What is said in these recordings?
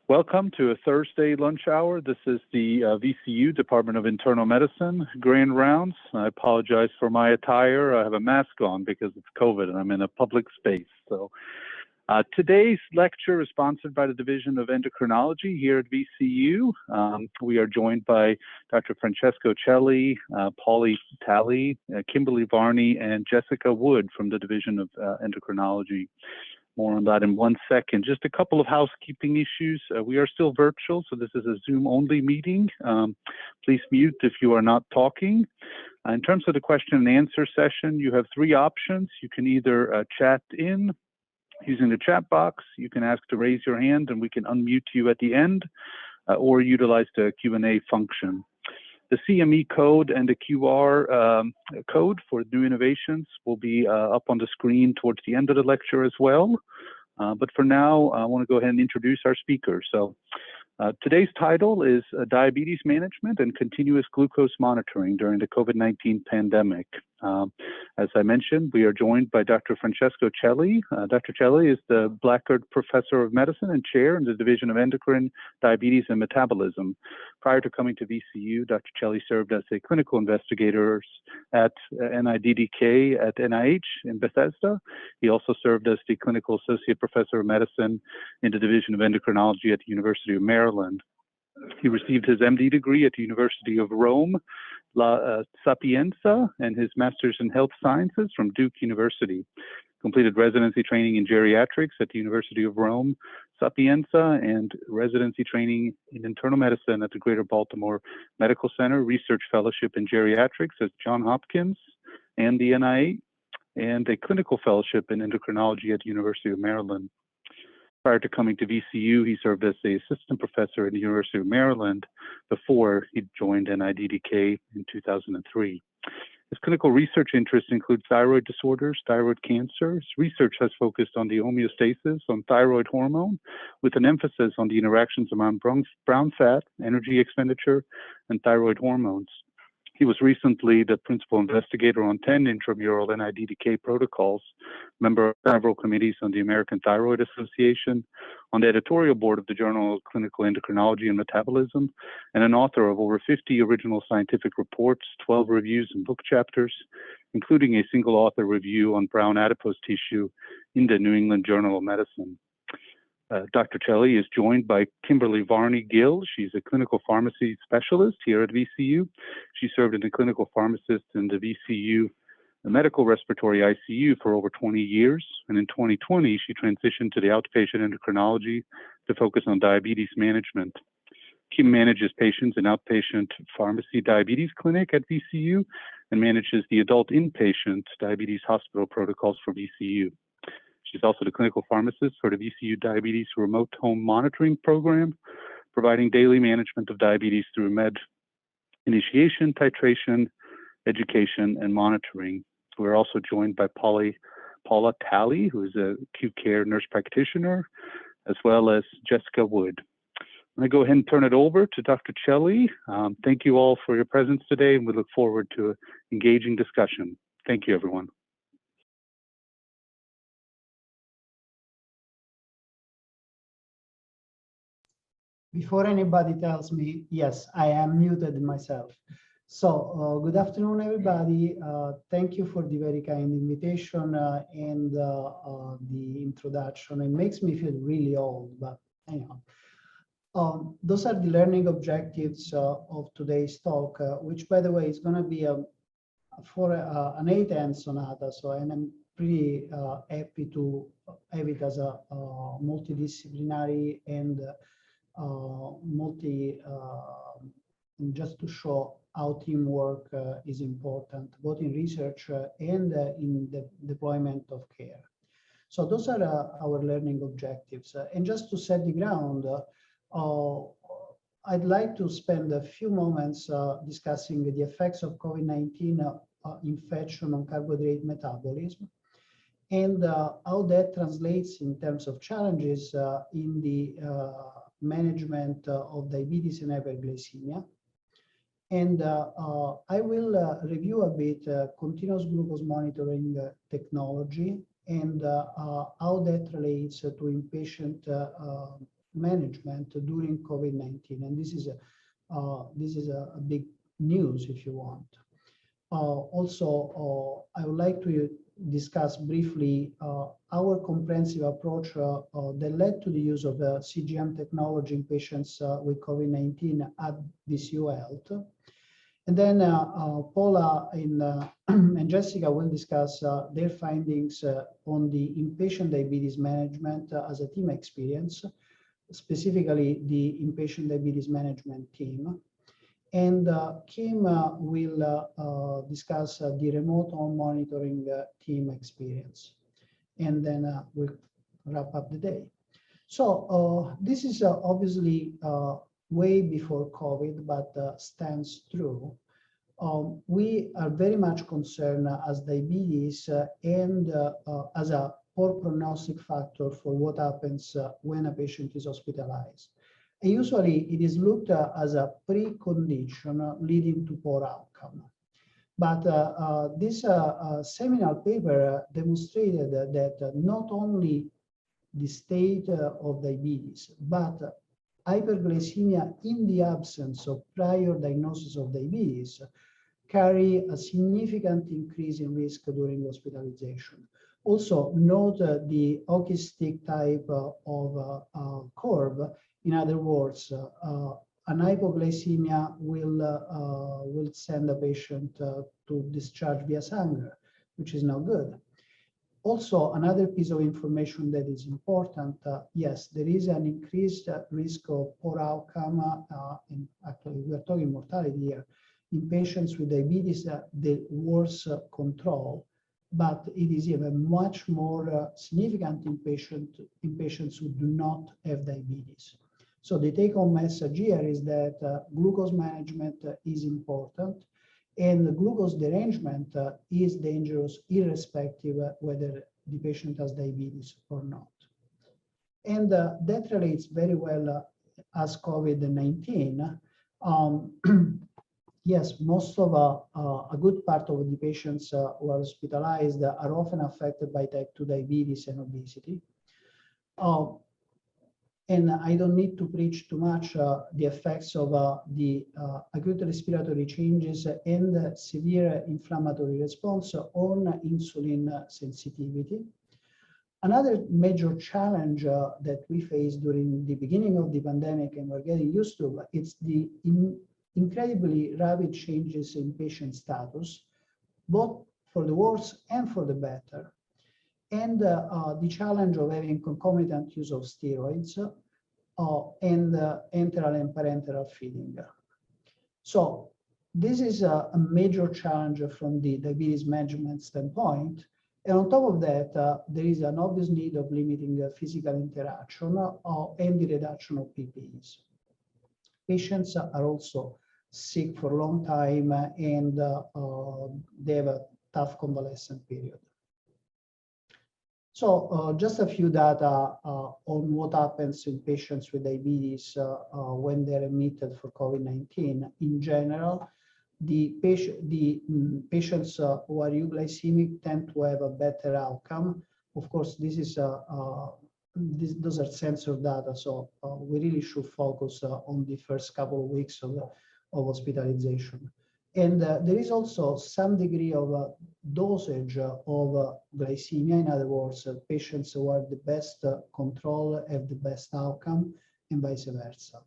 Welcome to a Thursday lunch hour. This is the VCU, Department of Internal Medicine, grand rounds. I apologize for my attire. I have a mask on because it's COVID and I'm in a public space. So today's lecture is sponsored by the Division of Endocrinology here at VCU. We are joined by Dr. Francesco Celi, Paula Talley, Kimberly Varney, and Jessica Wood from the Division of Endocrinology. More on that in 1 second. Just a couple of housekeeping issues. We are still virtual, so this is a Zoom-only meeting. Please mute if you are not talking. In terms of the question and answer session, you have three options. You can either chat in using the chat box. You can ask to raise your hand, and we can unmute you at the end, or utilize the Q&A function. The CME code and the QR code for new innovations will be up on the screen towards the end of the lecture as well. But for now, I want to go ahead and introduce our speakers. So today's title is Diabetes Management and Continuous Glucose Monitoring During the COVID-19 Pandemic. As I mentioned, we are joined by Dr. Francesco Celi. Dr. Celi is the Blackard Professor of Medicine and Chair in the Division of Endocrine, Diabetes, and Metabolism. Prior to coming to VCU, Dr. Celi served as a clinical investigator at NIDDK at NIH in Bethesda. He also served as the Clinical Associate Professor of Medicine in the Division of Endocrinology at the University of Maryland. He received his MD degree at the University of Rome, La Sapienza, and his Master's in Health Sciences from Duke University. Completed residency training in geriatrics at the University of Rome, Sapienza, and residency training in internal medicine at the Greater Baltimore Medical Center, research fellowship in geriatrics at Johns Hopkins and the NIH, and a clinical fellowship in endocrinology at the University of Maryland. Prior to coming to VCU, he served as the assistant professor at the University of Maryland before he joined NIDDK in 2003. His clinical research interests include thyroid disorders, thyroid cancer. His research has focused on the homeostasis on thyroid hormone, with an emphasis on the interactions among brown fat, energy expenditure, and thyroid hormones. He was recently the principal investigator on 10 intramural NIDDK protocols, member of several committees on the American Thyroid Association, on the editorial board of the Journal of Clinical Endocrinology and Metabolism, and an author of over 50 original scientific reports, 12 reviews and book chapters, including a single author review on brown adipose tissue in the New England Journal of Medicine. Dr. Celi is joined by Kimberly Varney Gill. She's a clinical pharmacy specialist here at VCU. She served as a clinical pharmacist in the VCU medical respiratory ICU for over 20 years. And in 2020, she transitioned to the outpatient endocrinology to focus on diabetes management. Kim manages patients in outpatient pharmacy diabetes clinic at VCU and manages the adult inpatient diabetes hospital protocols for VCU. She's also the clinical pharmacist for the VCU Diabetes Remote Home Monitoring Program, providing daily management of diabetes through med initiation, titration, education, and monitoring. We're also joined by Paula Talley, who is a acute care nurse practitioner, as well as Jessica Wood. I'm going to go ahead and turn it over to Dr. Celi. Thank you all for your presence today, and we look forward to an engaging discussion. Thank you, everyone. Before anybody tells me, yes, I am muted myself. So good afternoon, everybody. Thank you for the very kind invitation and the introduction. It makes me feel really old, but anyhow. Those are the learning objectives of today's talk, which, by the way, is going to be for an 8-end sonata. So, and I'm pretty happy to have it as a multidisciplinary and just to show how teamwork is important, both in research and in the deployment of care. So those are our learning objectives. And just to set the ground, I'd like to spend a few moments discussing the effects of COVID-19 infection on carbohydrate metabolism and how that translates in terms of challenges in the management of diabetes and hyperglycemia. And I will review a bit continuous glucose monitoring technology and how that relates to inpatient management during COVID-19, and this is a big news, if you want. Also, I would like to discuss briefly our comprehensive approach that led to the use of CGM technology in patients with COVID-19 at VCU Health. And then Paula and Jessica will discuss their findings on the inpatient diabetes management as a team experience, specifically the inpatient diabetes management team. And Kim will discuss the remote home monitoring team experience. And then we'll wrap up the day. So this is obviously way before COVID, but stands true. We are very much concerned as diabetes and as a poor prognostic factor for what happens when a patient is hospitalized. And usually it is looked at as a precondition leading to poor outcome. But this seminal paper demonstrated that not only the state of diabetes, but hyperglycemia in the absence of prior diagnosis of diabetes carry a significant increase in risk during hospitalization. Also note the hockey stick type of curve. In other words, an hypoglycemia will send a patient to discharge via Sanger, which is not good. Also, another piece of information that is important, yes, there is an increased risk of poor outcome, and actually we're talking mortality here, in patients with diabetes, the worse control, but it is even much more significant in patients who do not have diabetes. So the take-home message here is that glucose management is important, and glucose derangement is dangerous irrespective whether the patient has diabetes or not. And that relates very well as COVID-19. Yes, most of a good part of the patients who are hospitalized are often affected by type 2 diabetes and obesity. And I don't need to preach too much the effects of the acute respiratory changes and severe inflammatory response on insulin sensitivity. Another major challenge that we faced during the beginning of the pandemic, and we're getting used to, it's the incredibly rapid changes in patient status, both for the worse and for the better. And the challenge of having concomitant use of steroids and enteral and parenteral feeding. So this is a major challenge from the diabetes management standpoint. And on top of that, there is an obvious need of limiting physical interaction and the reduction of PPEs. Patients are also sick for a long time and they have a tough convalescent period. So just a few data on what happens in patients with diabetes when they're admitted for COVID-19. In general, the patients who are euglycemic tend to have a better outcome. Of course, this is those are censored data, so we really should focus on the first couple of weeks of hospitalization. And there is also some degree of dosage of glycemia. In other words, patients who are the best control have the best outcome, and vice versa.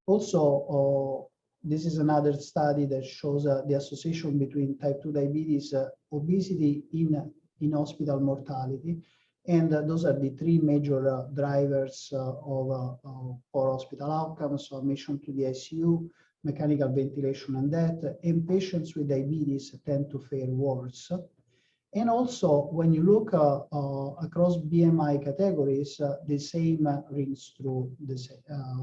Also, this is another study that shows the association between type 2 diabetes, obesity in hospital mortality. And those are the three major drivers of poor hospital outcomes, so admission to the ICU, mechanical ventilation and death, and patients with diabetes tend to fare worse. And also, when you look across BMI categories, the same rings true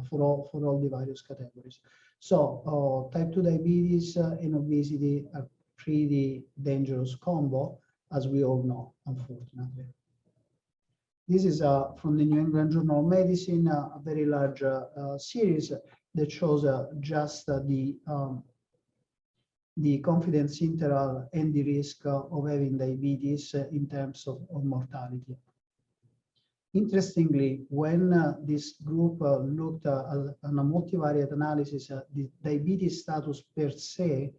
for all the various categories. So type 2 diabetes and obesity are pretty dangerous combo, as we all know, unfortunately. This is from the New England Journal of Medicine, a very large series that shows just the confidence interval and the risk of having diabetes in terms of mortality. Interestingly, when this group looked on a multivariate analysis, the diabetes status per se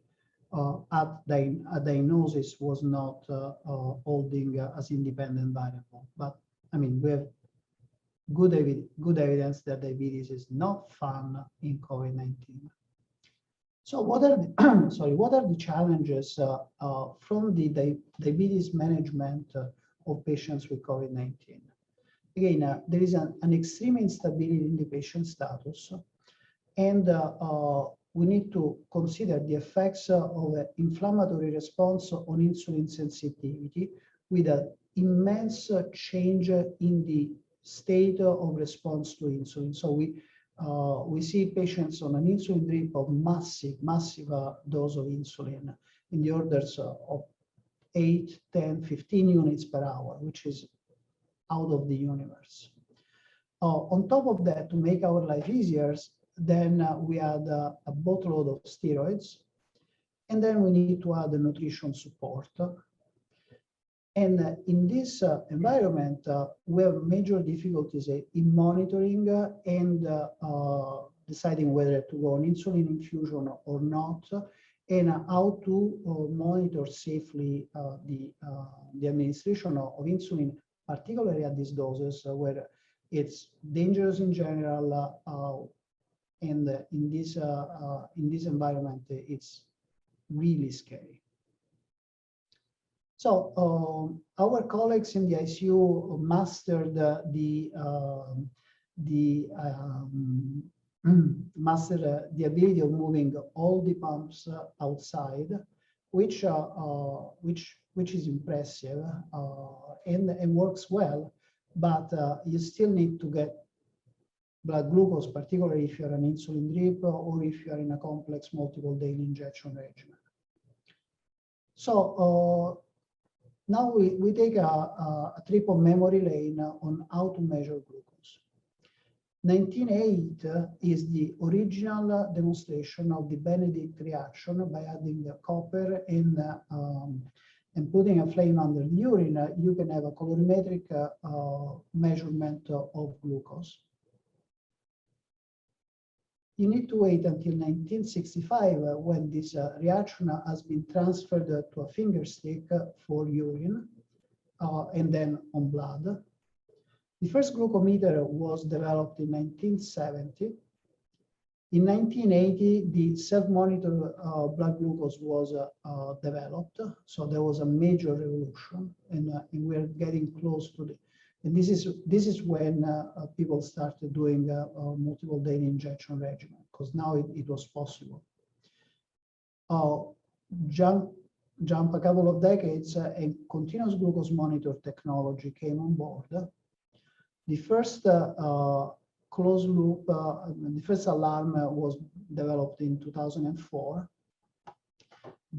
at diagnosis was not holding as independent variable. But I mean, we have good evidence that diabetes is not found in COVID-19. So what are the, sorry, what are the challenges from the diabetes management of patients with COVID-19? Again, there is an extreme instability in the patient status, and we need to consider the effects of an inflammatory response on insulin sensitivity with an immense change in the state of response to insulin. So we see patients on an insulin drip of massive dose of insulin in the orders of 8, 10, 15 units per hour, which is out of the universe. On top of that, to make our life easier, then we add a boatload of steroids, and then we need to add the nutrition support. And in this environment, we have major difficulties in monitoring and deciding whether to go on insulin infusion or not, and how to monitor safely the administration of insulin, particularly at these doses where it's dangerous in general, and in this environment, it's really scary. So our colleagues in the ICU mastered the ability of moving all the pumps outside, which is impressive and works well, but you still need to get blood glucose, particularly if you're on insulin drip or if you're in a complex multiple daily injection regimen. So now we take a trip on memory lane on how to measure glucose. 1908 is the original demonstration of the Benedict reaction by adding the copper and putting a flame under the urine. You can have a colorimetric measurement of glucose. You need to wait until 1965 when this reaction has been transferred to a finger stick for urine and then on blood. The first glucometer was developed in 1970. In 1980, the self-monitor blood glucose was developed. So there was a major revolution, and we're getting close to the. And this is when people started doing multiple daily injection regimen, because now it was possible. Jump a couple of decades, and continuous glucose monitor technology came on board. The first closed loop, the first alarm was developed in 2004.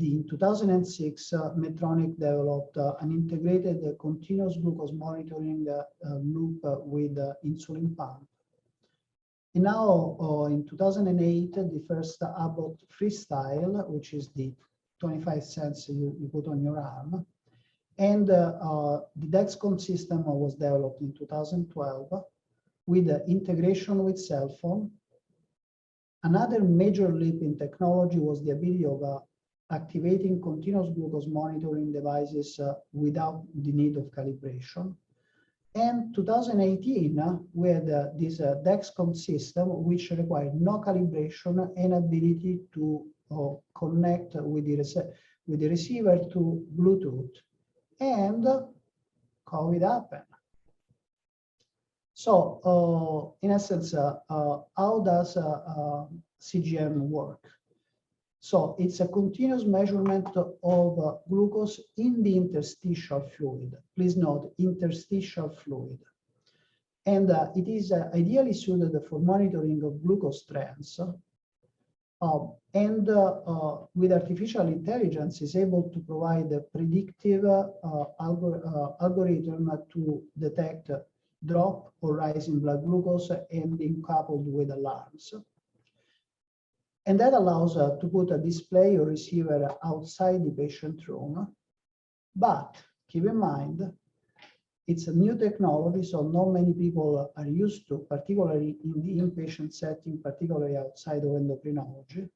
In 2006, Medtronic developed an integrated continuous glucose monitoring loop with insulin pump. And now, in 2008, the first Abbott Freestyle, which is the 25 cents you put on your arm, and the Dexcom system was developed in 2012 with integration with cell phone. Another major leap in technology was the ability of activating continuous glucose monitoring devices without the need of calibration. And 2018, we had this Dexcom system, which required no calibration and ability to connect with the receiver to Bluetooth. And COVID happened. So, in essence, how does CGM work? So it's a continuous measurement of glucose in the interstitial fluid. Please note, interstitial fluid. And it is ideally suited for monitoring of glucose trends. And with artificial intelligence is able to provide a predictive algorithm to detect drop or rise in blood glucose and being coupled with alarms. And that allows to put a display or receiver outside the patient room. But keep in mind, It's a new technology, so not many people are used to, particularly in the inpatient setting, particularly outside of endocrinology.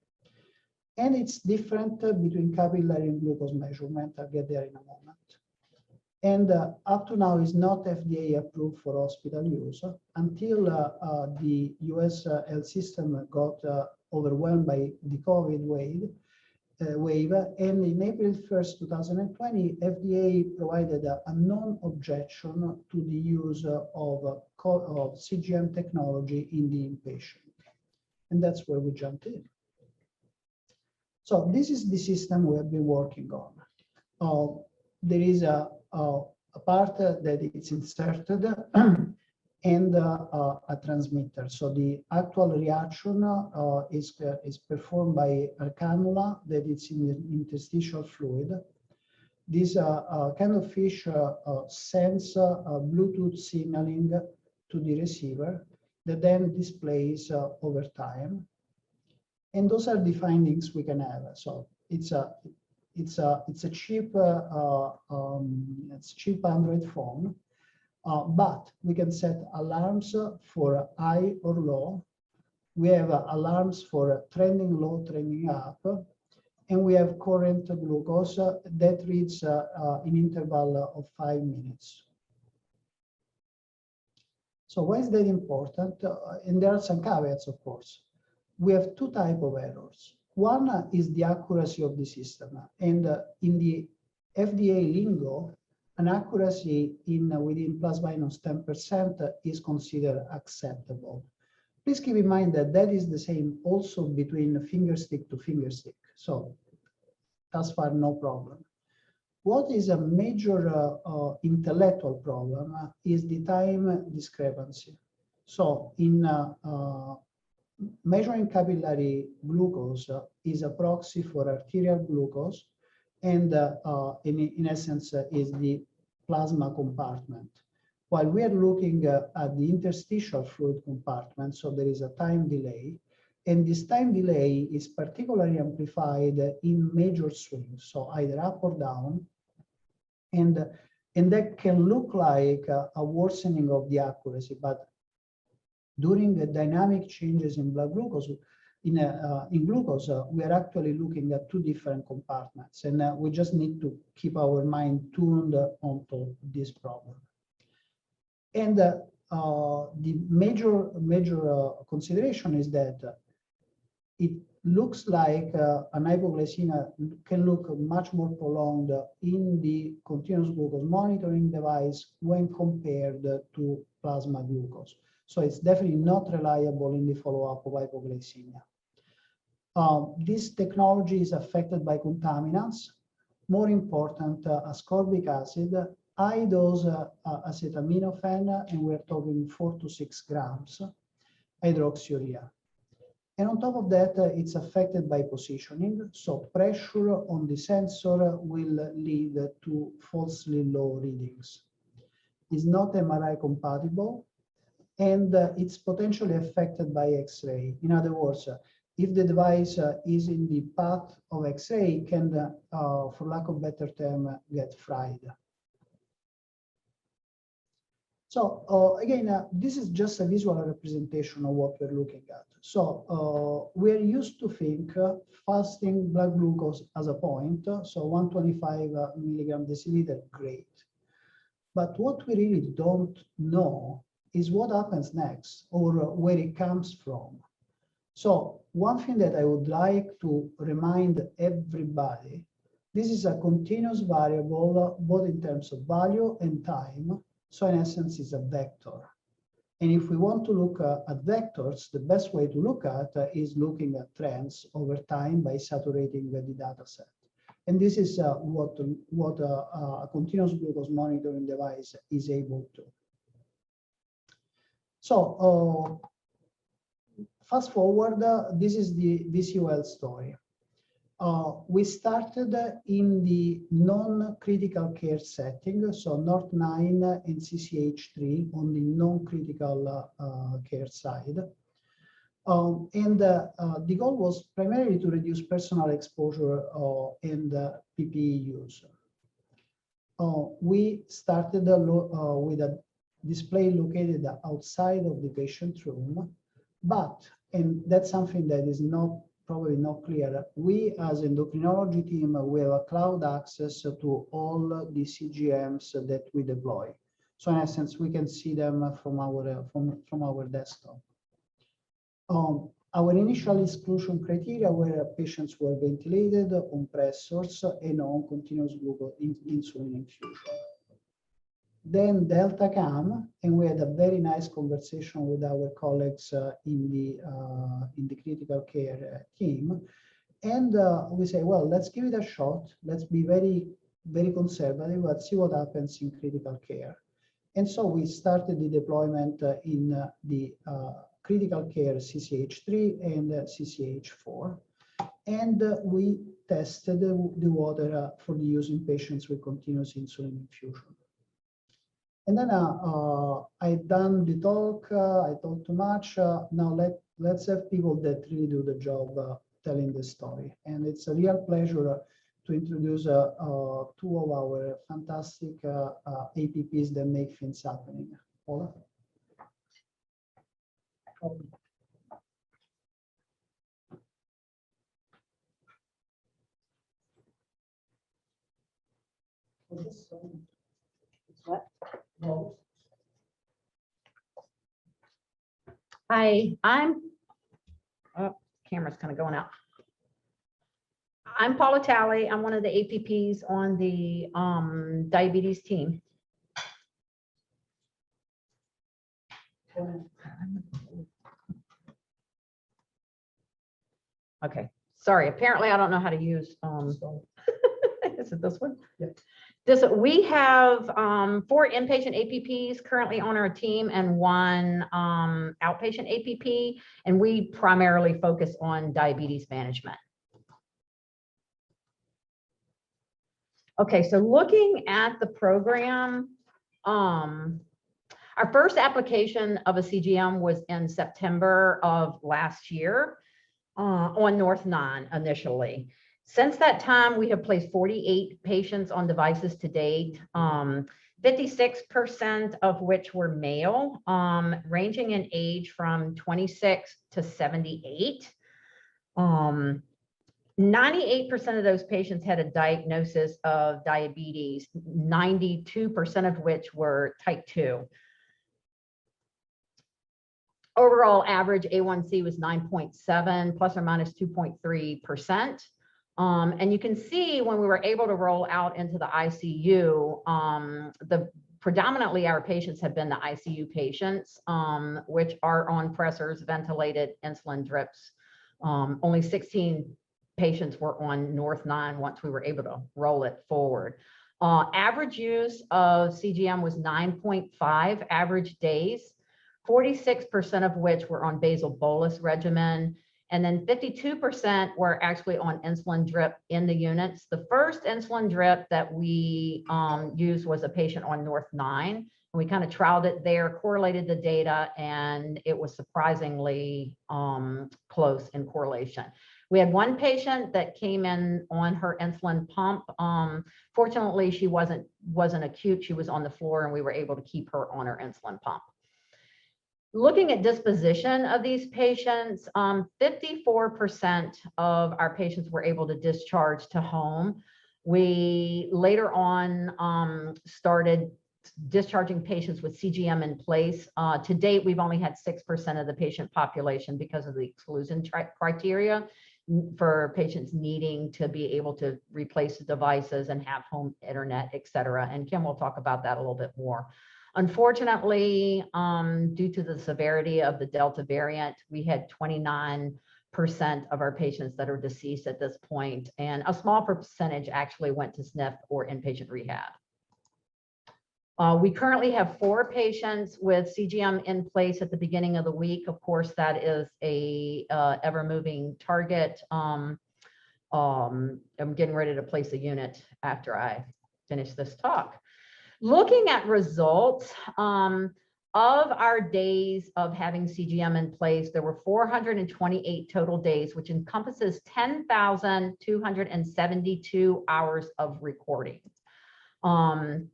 And it's different between capillary and glucose measurement. I'll get there in a moment. And up to now is not FDA approved for hospital use until the US health system got overwhelmed by the COVID wave. And in April 1st, 2020, FDA provided a non-objection to the use of CGM technology in the inpatient. And that's where we jumped in. So this is the system we have been working on. There is a part that is inserted and a transmitter. So the actual reaction is performed by a cannula that is in the interstitial fluid. This kind of fish sends Bluetooth signaling to the receiver that then displays over time. And those are the findings we can have. So it's a cheap Android phone, but we can set alarms for high or low. We have alarms for trending low, trending up, and we have current glucose that reads in interval of 5 minutes. So why is that important? And there are some caveats, of course. We have two types of errors. One is the accuracy of the system. And in the FDA lingo, an accuracy within plus minus 10% is considered acceptable. Please keep in mind that that is the same also between finger stick to finger stick. So thus far, no problem. What is a major intellectual problem is the time discrepancy. So in measuring capillary glucose is a proxy for arterial glucose, and in essence is the plasma compartment. While we are looking at the interstitial fluid compartment, so there is a time delay, and this time delay is particularly amplified in major swings, so either up or down, and that can look like a worsening of the accuracy, but during the dynamic changes in blood glucose, in glucose, we are actually looking at two different compartments, and we just need to keep our mind tuned onto this problem. And the major consideration is that it looks like an hypoglycemia can look much more prolonged in the continuous glucose monitoring device when compared to plasma glucose. So it's definitely not reliable in the follow-up of hypoglycemia. This technology is affected by contaminants. More important, ascorbic acid, high dose acetaminophen, and we're talking 4 to 6 grams, hydroxyurea. And on top of that, it's affected by positioning. So pressure on the sensor will lead to falsely low readings. It's not MRI compatible, and it's potentially affected by X-ray. In other words, if the device is in the path of X-ray, can, for lack of a better term, get fried. So again, this is just a visual representation of what we're looking at. So we're used to think fasting blood glucose as a point, so 125 milligram deciliter, great. But what we really don't know is what happens next or where it comes from. So one thing that I would like to remind everybody, this is a continuous variable, both in terms of value and time. So in essence, it's a vector. And if we want to look at vectors, the best way to look at is looking at trends over time by saturating the data set. And this is what a continuous glucose monitoring device is able to. So fast forward, this is the VCUL story. We started in the non-critical care setting, so NORT9 and CCH3 on the non-critical care side. And the goal was primarily to reduce personal exposure and PPE use. We started with a display located outside of the patient room, but, and that's something that is probably not clear, we as endocrinology team, we have a cloud access to all the CGMs that we deploy. So in essence, we can see them from our desktop. Our initial exclusion criteria were patients were ventilated, on pressors, and on continuous glucose insulin infusion. Then Delta came, and we had a very nice conversation with our colleagues in the critical care team, and we say, well, let's give it a shot. Let's be very, very conservative. Let's see what happens in critical care. And so we started the deployment in the critical care CCH3 and CCH4, and we tested the water for the use in patients with continuous insulin infusion. And then I've done the talk, I talked too much. Now let's have people that really do the job telling the story. And it's a real pleasure to introduce two of our fantastic APPs that make things happening. Paula? What? Hi, camera's kind of going out. I'm Paula Talley. I'm one of the APPs on the diabetes team. Okay, sorry. Apparently, I don't know how to use. Is it this one? Yeah. We have 4 inpatient APPs currently on our team and 1 outpatient APP, and we primarily focus on diabetes management. Okay, so looking at the program, our first application of a CGM was in September of last year on North 9 initially. Since that time, we have placed 48 patients on devices to date, 56% of which were male, ranging in age from 26 to 78. 98% of those patients had a diagnosis of diabetes, 92% of which were type 2. Overall average A1C was 9.7 plus or minus 2.3%. And you can see when we were able to roll out into the ICU, predominantly our patients have been the ICU patients, which are on pressors, ventilated, insulin drips. Only 16 patients were on North 9 once we were able to roll it forward. Average use of CGM was 9.5 average days, 46% of which were on basal bolus regimen. And then 52% were actually on insulin drip in the units. The first insulin drip that we used was a patient on North 9. And we kind of trialed it there, correlated the data, and it was surprisingly close in correlation. We had 1 patient that came in on her insulin pump. Fortunately, she wasn't acute. She was on the floor, and we were able to keep her on her insulin pump. Looking at disposition of these patients, 54% of our patients were able to discharge to home. We later on started discharging patients with CGM in place. To date, we've only had 6% of the patient population because of the exclusion criteria for patients needing to be able to replace the devices and have home internet, et cetera. And Kim will talk about that a little bit more. Unfortunately, due to the severity of the Delta variant, we had 29% of our patients that are deceased at this point, and a small percentage actually went to SNF or inpatient rehab. We currently have 4 patients with CGM in place at the beginning of the week. Of course, that is a ever-moving target. I'm getting ready to place a unit after I finish this talk. Looking at results of our days of having CGM in place, there were 428 total days, which encompasses 10,272 hours of recording. And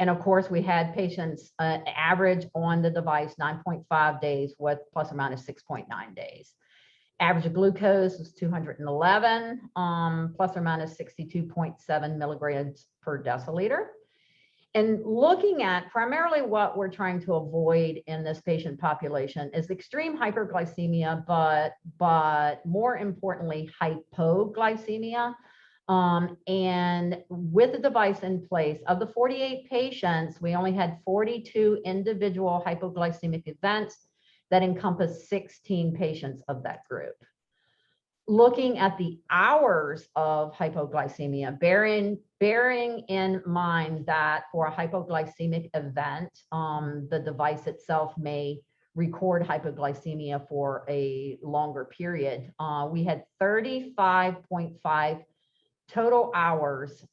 of course, we had patients average on the device 9.5 days with plus or minus 6.9 days. Average glucose was 211, plus or minus 62.7 milligrams per deciliter. And looking at primarily what we're trying to avoid in this patient population is extreme hyperglycemia, but more importantly, hypoglycemia. And with the device in place, of the 48 patients, we only had 42 individual hypoglycemic events that encompass 16 patients of that group. Looking at the hours of hypoglycemia, bearing in mind that for a hypoglycemic event, the device itself may record hypoglycemia for a longer period. We had 35.5 total hours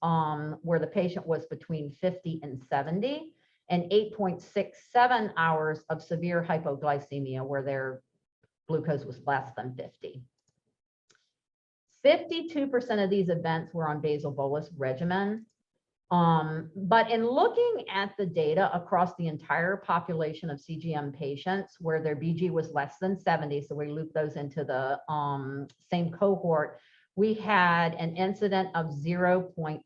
where the patient was between 50 and 70, and 8.67 hours of severe hypoglycemia where their glucose was less than 50. 52% of these events were on basal bolus regimen. But in looking at the data across the entire population of CGM patients where their BG was less than 70, so we loop those into the same cohort, we had an incident of 0.4%.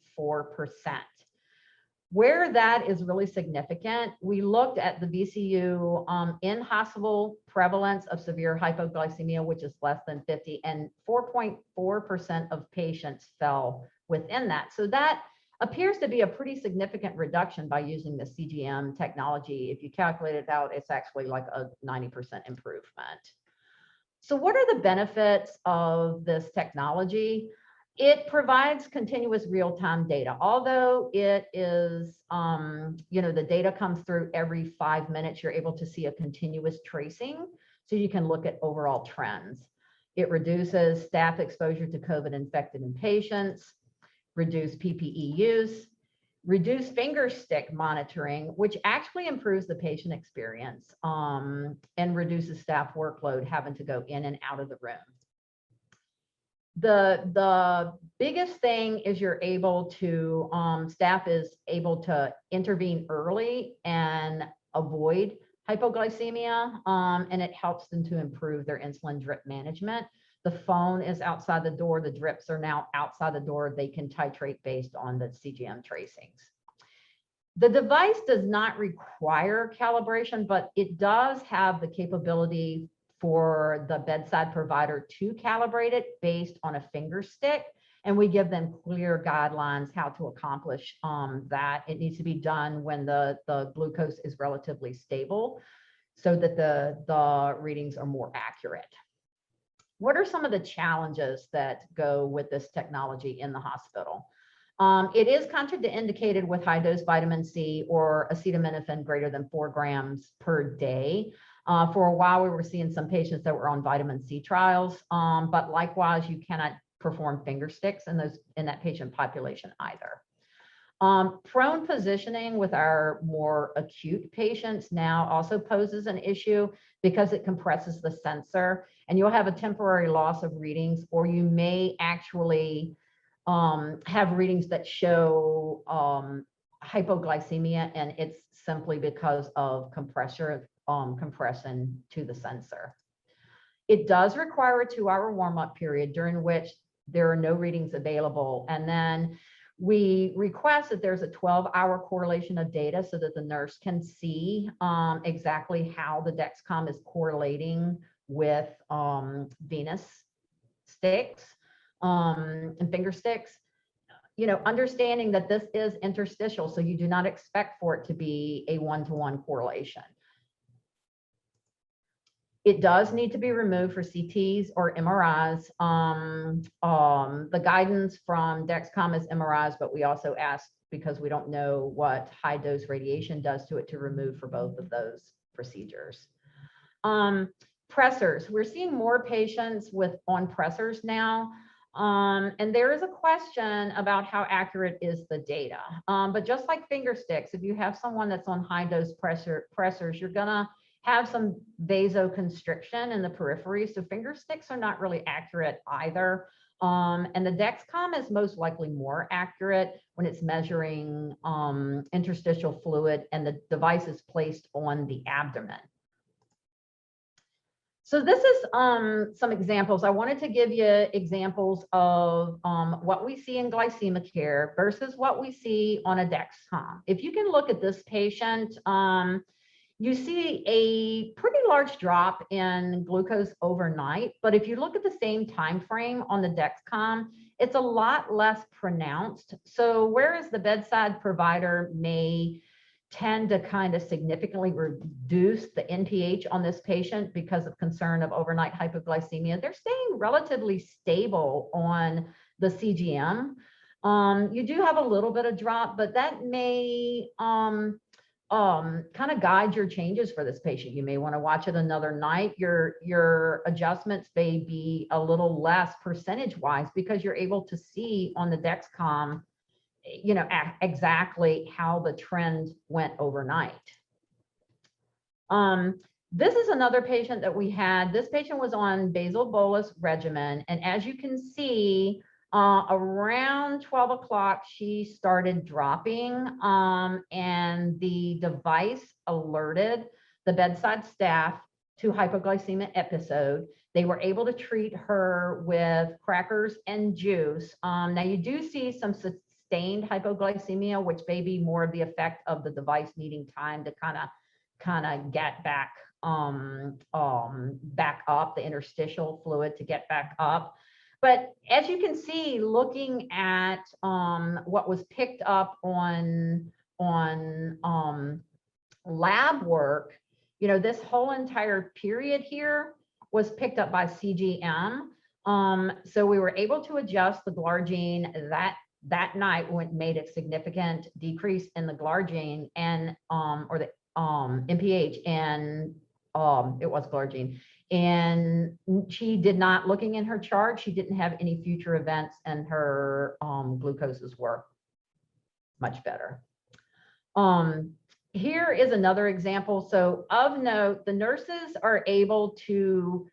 Where that is really significant, we looked at the VCU in-hospital prevalence of severe hypoglycemia, which is less than 50, and 4.4% of patients fell within that. So that appears to be a pretty significant reduction by using the CGM technology. If you calculate it out, it's actually like a 90% improvement. So what are the benefits of this technology? It provides continuous real-time data. Although it is, the data comes through every 5 minutes, you're able to see a continuous tracing, so you can look at overall trends. It reduces staff exposure to COVID-infected in patients, reduce PPE use, reduce finger stick monitoring, which actually improves the patient experience, and reduces staff workload having to go in and out of the room. The biggest thing is you're able to, staff is able to intervene early and avoid hypoglycemia, and it helps them to improve their insulin drip management. The phone is outside the door. The drips are now outside the door. They can titrate based on the CGM tracings. The device does not require calibration, but it does have the capability for the bedside provider to calibrate it based on a finger stick. And we give them clear guidelines how to accomplish that. It needs to be done when the glucose is relatively stable so that the readings are more accurate. What are some of the challenges that go with this technology in the hospital? It is contraindicated with high dose vitamin C or acetaminophen greater than 4 grams per day. For a while, we were seeing some patients that were on vitamin C trials, but likewise, you cannot perform finger sticks in that patient population either. Prone positioning with our more acute patients now also poses an issue because it compresses the sensor, and you'll have a temporary loss of readings, or you may actually have readings that show hypoglycemia, and it's simply because of compression to the sensor. It does require a 2-hour warm-up period during which there are no readings available, and then we request that there's a 12-hour correlation of data so that the nurse can see exactly how the Dexcom is correlating with venous sticks and finger sticks. Understanding that this is interstitial, so you do not expect for it to be a 1-to-1 correlation. It does need to be removed for CTs or MRIs. The guidance from Dexcom is MRIs, but we also ask, because we don't know what high dose radiation does to it, to remove for both of those procedures. Pressors, we're seeing more patients on pressors now. And there is a question about how accurate is the data. But just like finger sticks, if you have someone that's on high dose pressors, you're gonna have some vasoconstriction in the periphery. So finger sticks are not really accurate either. And the Dexcom is most likely more accurate when it's measuring interstitial fluid and the device is placed on the abdomen. So this is some examples. I wanted to give you examples of what we see in glycemic care versus what we see on a Dexcom. If you can look at this patient, you see a pretty large drop in glucose overnight, but if you look at the same time frame on the Dexcom, it's a lot less pronounced. So whereas the bedside provider may tend to kind of significantly reduce the NPH on this patient because of concern of overnight hypoglycemia, they're staying relatively stable on the CGM. You do have a little bit of drop, but that may kind of guide your changes for this patient. You may want to watch it another night. Your adjustments may be a little less percentage-wise because you're able to see on the Dexcom, you know, exactly how the trend went overnight. This is another patient that we had. This patient was on basal bolus regimen, and as you can see, around 12 o'clock, she started dropping, and the device alerted the bedside staff to hypoglycemic episode. They were able to treat her with crackers and juice. Now you do see some sustained hypoglycemia, which may be more of the effect of the device needing time to kind of get back back up, the interstitial fluid to get back up. But as you can see, looking at what was picked up on lab work, you know, this whole entire period here was picked up by CGM. So we were able to adjust the glargine that night when it made a significant decrease in the glargine and or the MPH, and it was glargine. And she did not, looking in her chart, she didn't have any future events, and her glucoses were much better. Here is another example. So of note, the nurses are able to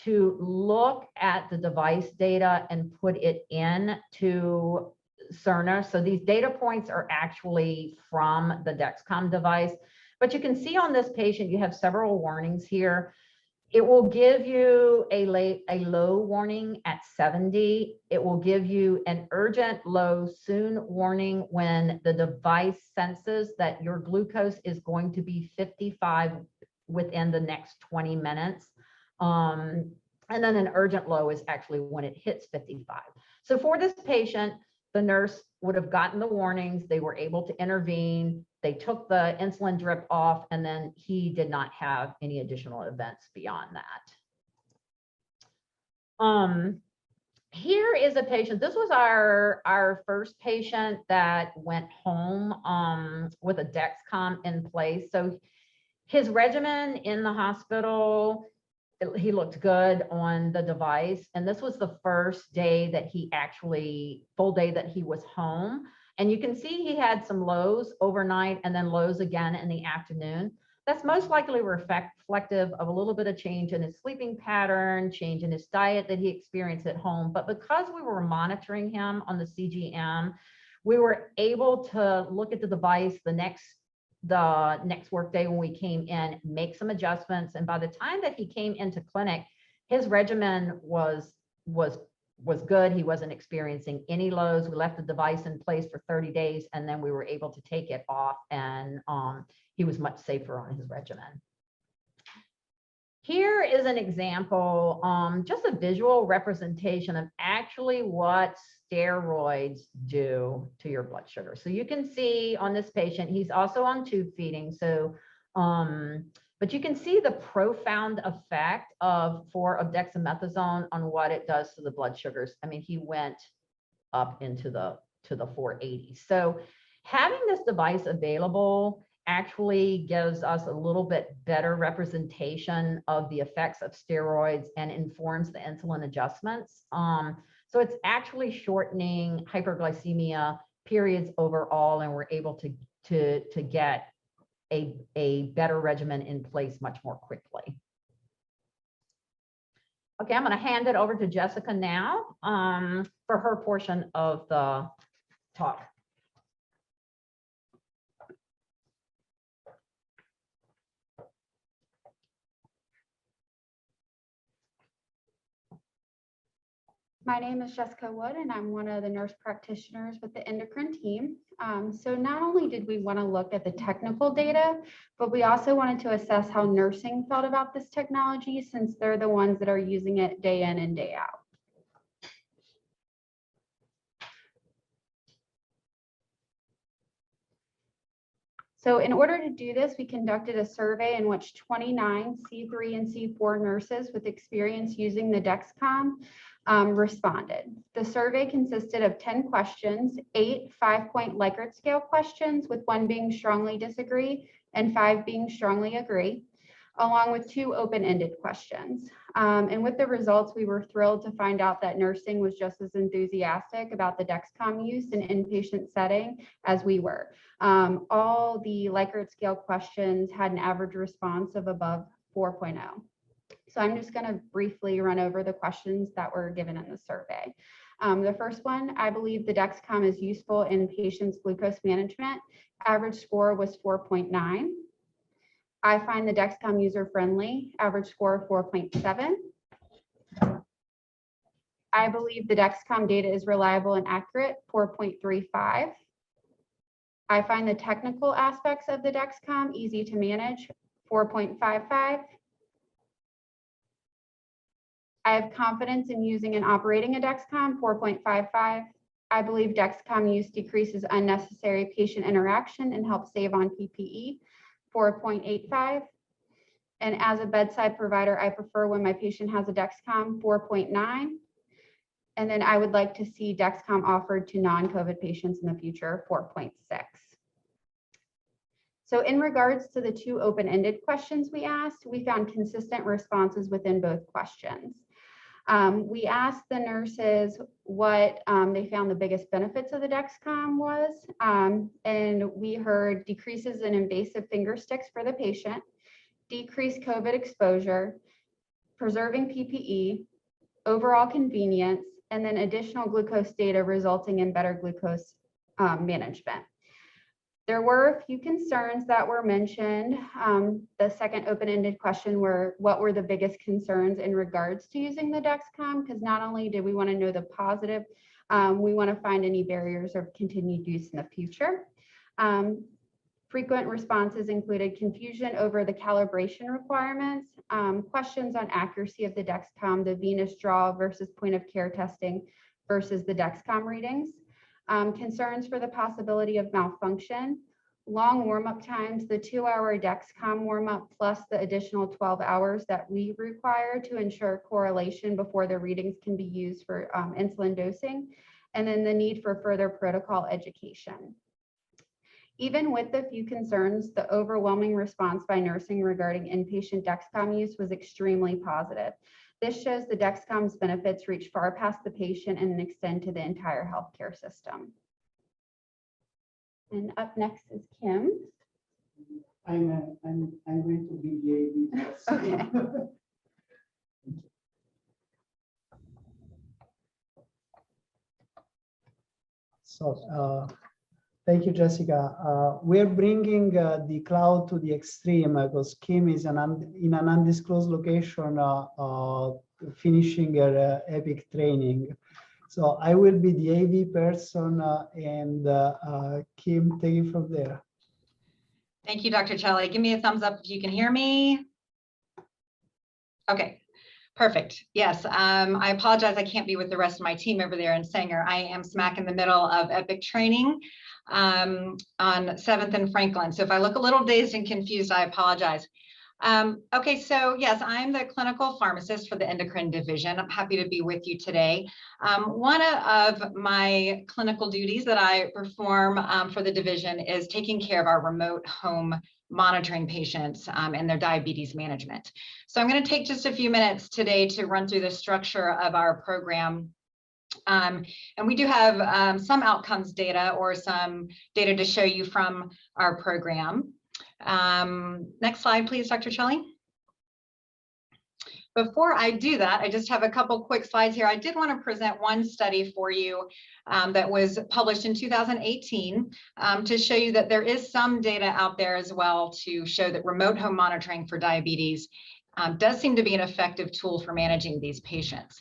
look at the device data and put it in to Cerner. So these data points are actually from the Dexcom device, but you can see on this patient, you have several warnings here. It will give you a low warning at 70. It will give you an urgent low soon warning when the device senses that your glucose is going to be 55 within the next 20 minutes. And then an urgent low is actually when it hits 55. So for this patient, the nurse would have gotten the warnings. They were able to intervene. They took the insulin drip off, and then he did not have any additional events beyond that. Here is a patient. This was our first patient that went home with a Dexcom in place. So his regimen in the hospital, he looked good on the device. And this was the first day that he actually, full day that he was home. And you can see he had some lows overnight and then lows again in the afternoon. That's most likely reflective of a little bit of change in his sleeping pattern, change in his diet that he experienced at home. But because we were monitoring him on the CGM, we were able to look at the device the next workday when we came in, make some adjustments. And by the time that he came into clinic, his regimen was good. He wasn't experiencing any lows. We left the device in place for 30 days, and then we were able to take it off, and he was much safer on his regimen. Here is an example, just a visual representation of actually what steroids do to your blood sugar. So you can see on this patient, he's also on tube feeding. So, but you can see the profound effect of dexamethasone on what it does to the blood sugars. I mean, he went up into the 480s. So having this device available actually gives us a little bit better representation of the effects of steroids and informs the insulin adjustments. So it's actually shortening hyperglycemia periods overall, and we're able to get a better regimen in place much more quickly. Okay, I'm going to hand it over to Jessica now for her portion of the talk. My name is Jessica Wood, and I'm one of the nurse practitioners with the endocrine team. So not only did we want to look at the technical data, but we also wanted to assess how nursing felt about this technology, since they're the ones that are using it day in and day out. So in order to do this, we conducted a survey in which 29 C3 and C4 nurses with experience using the Dexcom responded. The survey consisted of 10 questions, 8 5-point Likert scale questions, with 1 being strongly disagree and 5 being strongly agree, along with 2 open-ended questions. And with the results, we were thrilled to find out that nursing was just as enthusiastic about the Dexcom use in inpatient setting as we were. All the Likert scale questions had an average response of above 4.0. So I'm just going to briefly run over the questions that were given in the survey. The first one, I believe the Dexcom is useful in patients' glucose management. Average score was 4.9. I find the Dexcom user-friendly. Average score of 4.7. I believe the Dexcom data is reliable and accurate. 4.35. I find the technical aspects of the Dexcom easy to manage. 4.55. I have confidence in using and operating a Dexcom. 4.55. I believe Dexcom use decreases unnecessary patient interaction and helps save on PPE. 4.85. And as a bedside provider, I prefer when my patient has a Dexcom. 4.9. And then I would like to see Dexcom offered to non-COVID patients in the future. 4.6. So in regards to the 2 open-ended questions we asked, we found consistent responses within both questions. We asked the nurses what they found the biggest benefits of the Dexcom was, and we heard decreases in invasive finger sticks for the patient, decreased COVID exposure, preserving PPE, overall convenience, and then additional glucose data resulting in better glucose management. There were a few concerns that were mentioned. The second open-ended question were, what were the biggest concerns in regards to using the Dexcom? Because not only did we want to know the positive, we want to find any barriers of continued use in the future. Frequent responses included confusion over the calibration requirements, questions on accuracy of the Dexcom, the venous draw versus point of care testing versus the Dexcom readings. Concerns for the possibility of malfunction, long warm-up times, the 2-hour Dexcom warm-up plus the additional 12 hours that we require to ensure correlation before the readings can be used for insulin dosing, and then the need for further protocol education. Even with the few concerns, the overwhelming response by nursing regarding inpatient Dexcom use was extremely positive. This shows the Dexcom's benefits reach far past the patient and extend to the entire healthcare system. And up next is Kim. I'm going to be the AV. Okay. So thank you, Jessica. We're bringing the cloud to the extreme because Kim is in an undisclosed location finishing her EPIC training. So I will be the AV person and Kim, take it from there. Thank you, Dr. Celi. Give me a thumbs up if you can hear me. Okay, perfect. Yes, I apologize. I can't be with the rest of my team over there in Sanger. I am smack in the middle of EPIC training on 7th and Franklin. So if I look a little dazed and confused, I apologize. Okay, so yes, I'm the clinical pharmacist for the endocrine division. I'm happy to be with you today. One of my clinical duties that I perform for the division is taking care of our remote home monitoring patients and their diabetes management. So I'm going to take just a few minutes today to run through the structure of our program. And we do have some outcomes data or some data to show you from our program. Next slide, please, Dr. Celi. Before I do that, I just have a couple quick slides here. I did want to present one study for you that was published in 2018 to show you that there is some data out there as well to show that remote home monitoring for diabetes does seem to be an effective tool for managing these patients.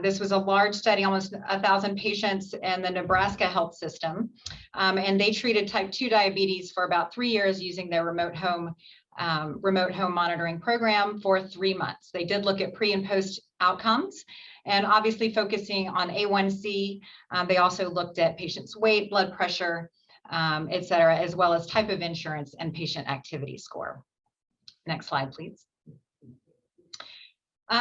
This was a large study, almost 1,000 patients in the Nebraska health system, and they treated type 2 diabetes for about 3 years using their remote home monitoring program for 3 months. They did look at pre and post outcomes, and obviously focusing on A1C. They also looked at patients' weight, blood pressure, et cetera, as well as type of insurance and patient activity score. Next slide, please.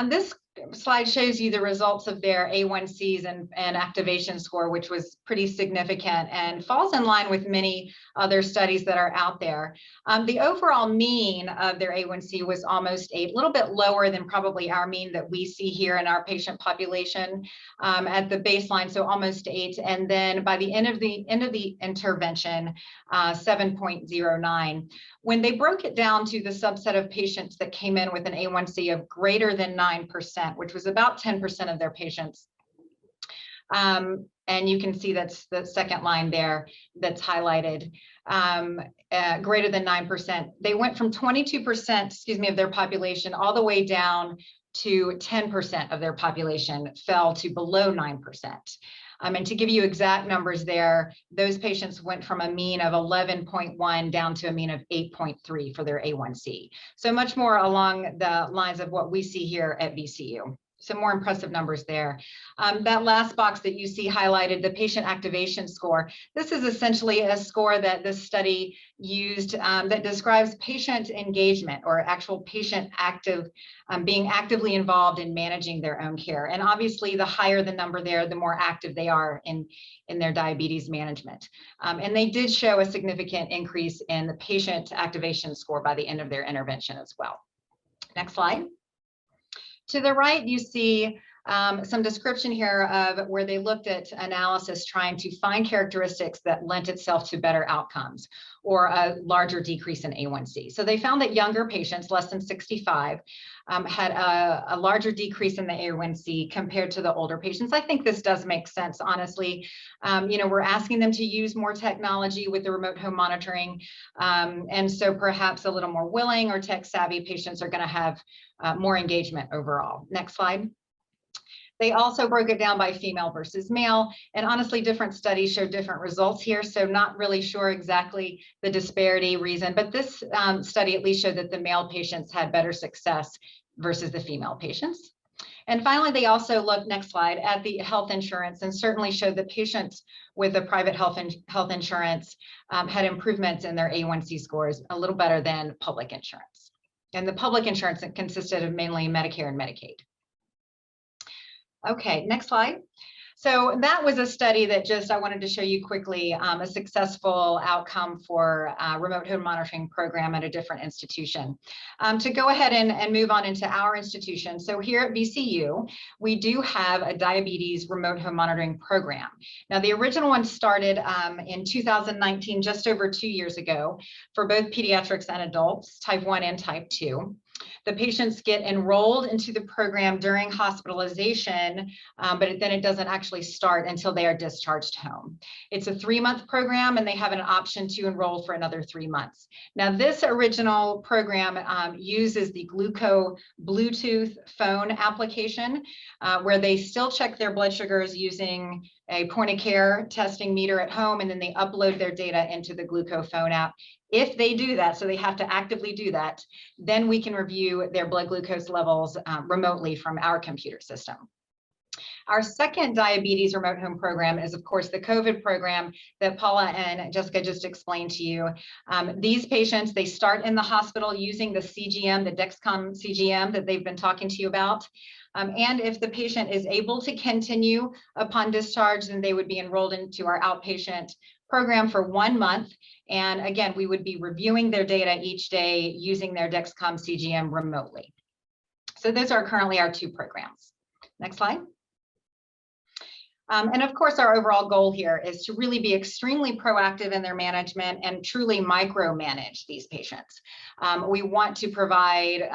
This slide shows you the results of their A1Cs and activation score, which was pretty significant and falls in line with many other studies that are out there. The overall mean of their A1C was almost 8, a little bit lower than probably our mean that we see here in our patient population at the baseline, so almost 8. And then by the end of the intervention, 7.09. When they broke it down to the subset of patients that came in with an A1C of greater than 9%, which was about 10% of their patients. And you can see that's the second line there that's highlighted, greater than 9%. They went from 22%, of their population all the way down to 10% of their population fell to below 9%. And to give you exact numbers there, those patients went from a mean of 11.1 down to a mean of 8.3 for their A1C. So much more along the lines of what we see here at VCU. Some more impressive numbers there. That last box that you see highlighted, the patient activation score. This is essentially a score that this study used that describes patient engagement or actual patient being actively involved in managing their own care. And obviously, the higher the number there, the more active they are in their diabetes management. And they did show a significant increase in the patient activation score by the end of their intervention as well. Next slide. To the right, you see some description here of where they looked at analysis trying to find characteristics that lent itself to better outcomes or a larger decrease in A1C. So they found that younger patients, less than 65, had a larger decrease in the A1C compared to the older patients. I think this does make sense, honestly. We're asking them to use more technology with the remote home monitoring. And so perhaps a little more willing or tech savvy patients are going to have more engagement overall. Next slide. They also broke it down by female versus male, and honestly, different studies show different results here, so not really sure exactly the disparity reason, but this study at least showed that the male patients had better success versus the female patients. And finally, they also looked, next slide, at the health insurance and certainly showed that patients with the private health insurance had improvements in their A1C scores, a little better than public insurance. And the public insurance consisted of mainly Medicare and Medicaid. Okay, next slide. So that was a study that I wanted to show you quickly, a successful outcome for a remote home monitoring program at a different institution. To go ahead and move on into our institution. So here at VCU, we do have a diabetes remote home monitoring program. Now, the original one started in 2019, just over 2 years ago, for both pediatrics and adults, type 1 and type 2. The patients get enrolled into the program during hospitalization, but then it doesn't actually start until they are discharged home. It's a 3-month program, and they have an option to enroll for another 3 months. Now, this original program uses the Gluco Bluetooth phone application, where they still check their blood sugars using a point-of-care testing meter at home, and then they upload their data into the Gluco phone app. If they do that, so they have to actively do that, then we can review their blood glucose levels remotely from our computer system. Our second diabetes remote home program is, of course, the COVID program that Paula and Jessica just explained to you. These patients, they start in the hospital using the Cgm, the Dexcom Cgm that they've been talking to you about. And if the patient is able to continue upon discharge, then they would be enrolled into our outpatient program for 1 month. And again, we would be reviewing their data each day using their Dexcom Cgm remotely. So those are currently our 2 programs. Next slide. And of course, our overall goal here is to really be extremely proactive in their management and truly micromanage these patients. We want to provide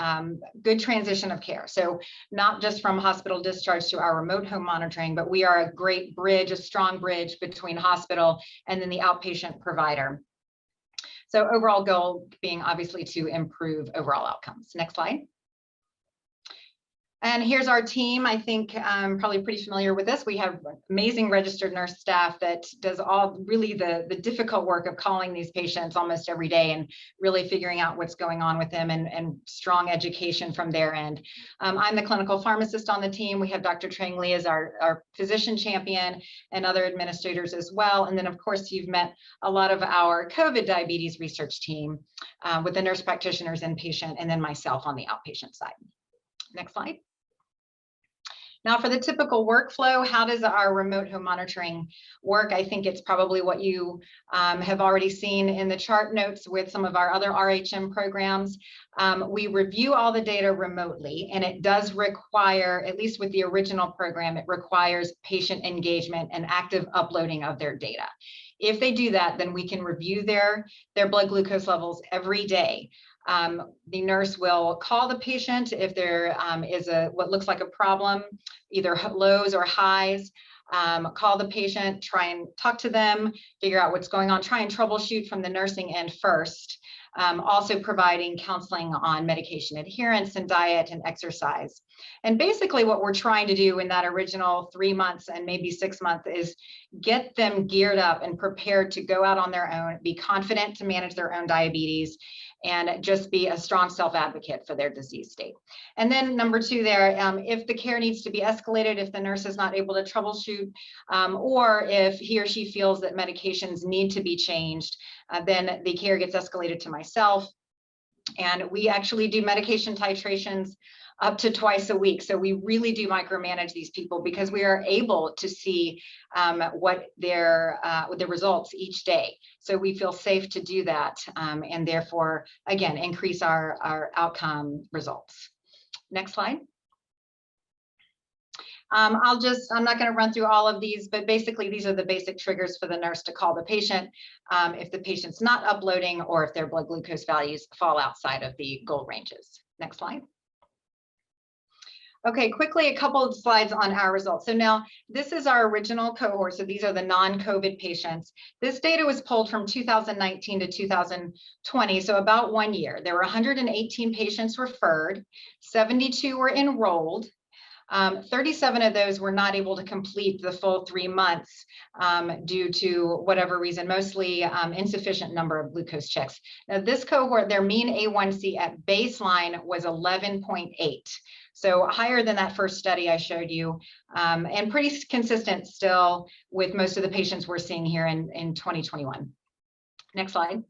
good transition of care. So not just from hospital discharge to our remote home monitoring, but we are a great bridge, a strong bridge between hospital and then the outpatient provider. So overall goal being obviously to improve overall outcomes. Next slide. And here's our team. I think probably pretty familiar with this. We have amazing registered nurse staff that does all really the difficult work of calling these patients almost every day and really figuring out what's going on with them and strong education from their end. I'm the clinical pharmacist on the team. We have Dr. Trang Lee as our physician champion and other administrators as well. And then of course, you've met a lot of our COVID diabetes research team with the nurse practitioners, inpatient, and then myself on the outpatient side. Next slide. Now for the typical workflow, how does our remote home monitoring work? I think it's probably what you have already seen in the chart notes with some of our other RHM programs. We review all the data remotely, and it does require, at least with the original program, it requires patient engagement and active uploading of their data. If they do that, then we can review their blood glucose levels every day. The nurse will call the patient if there is what looks like a problem, either lows or highs. Call the patient, try and talk to them, figure out what's going on, try and troubleshoot from the nursing end first. Also providing counseling on medication adherence and diet and exercise. And basically what we're trying to do in that original 3 months and maybe 6 months is get them geared up and prepared to go out on their own, be confident to manage their own diabetes, and just be a strong self-advocate for their disease state. And then number 2 there, if the care needs to be escalated, if the nurse is not able to troubleshoot, or if he or she feels that medications need to be changed, then the care gets escalated to myself. And we actually do medication titrations up to twice a week. So we really do micromanage these people because we are able to see what the results each day. So we feel safe to do that, and therefore, again, increase our outcome results. Next slide. I'm not going to run through all of these, but basically these are the basic triggers for the nurse to call the patient if the patient's not uploading or if their blood glucose values fall outside of the goal ranges. Next slide. Okay, quickly, a couple of slides on our results. So now this is our original cohort. So these are the non-COVID patients. This data was pulled from 2019 to 2020, so about 1 year. There were 118 patients referred, 72 were enrolled. 37 of those were not able to complete the full 3 months due to whatever reason, mostly insufficient number of glucose checks. Now this cohort, their mean A1C at baseline was 11.8. So higher than that first study I showed you, and pretty consistent still with most of the patients we're seeing here in 2021. Next slide.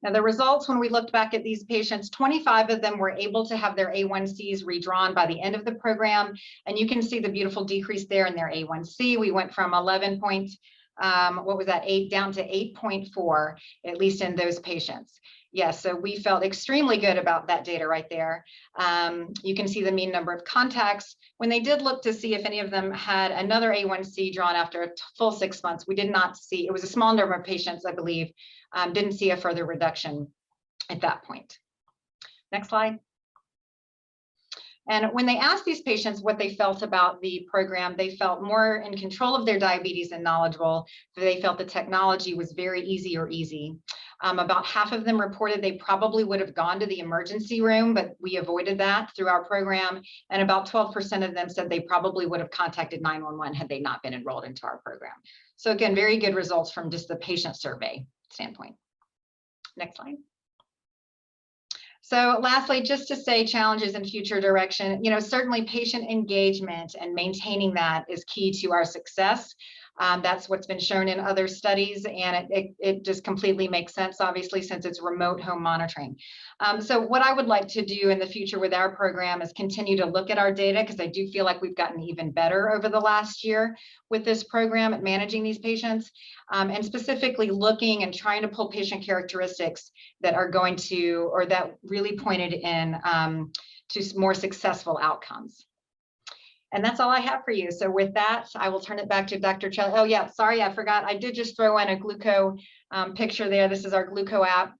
Now the results, when we looked back at these patients, 25 of them were able to have their A1Cs redrawn by the end of the program. And you can see the beautiful decrease there in their A1C. We went from 11 point, what was that, 8 down to 8.4, at least in those patients. Yes, so we felt extremely good about that data right there. You can see the mean number of contacts. When they did look to see if any of them had another A1C drawn after a full 6 months, we did not see, it was a small number of patients, I believe, didn't see a further reduction at that point. Next slide. And when they asked these patients what they felt about the program, they felt more in control of their diabetes and knowledgeable. They felt the technology was very easy. About half of them reported they probably would have gone to the emergency room, but we avoided that through our program. And about 12% of them said they probably would have contacted 911 had they not been enrolled into our program. So again, very good results from just the patient survey standpoint. Next slide. So lastly, just to say challenges and future direction, certainly patient engagement and maintaining that is key to our success. That's what's been shown in other studies, and it just completely makes sense, obviously, since it's remote home monitoring. So what I would like to do in the future with our program is continue to look at our data, because I do feel like we've gotten even better over the last year with this program at managing these patients, and specifically looking and trying to pull patient characteristics that are going to, or that really pointed in to more successful outcomes. And that's all I have for you. So with that, I will turn it back to Dr. Celi. Oh yeah, sorry, I forgot. I did just throw in a Gluco picture there. This is our Gluco app.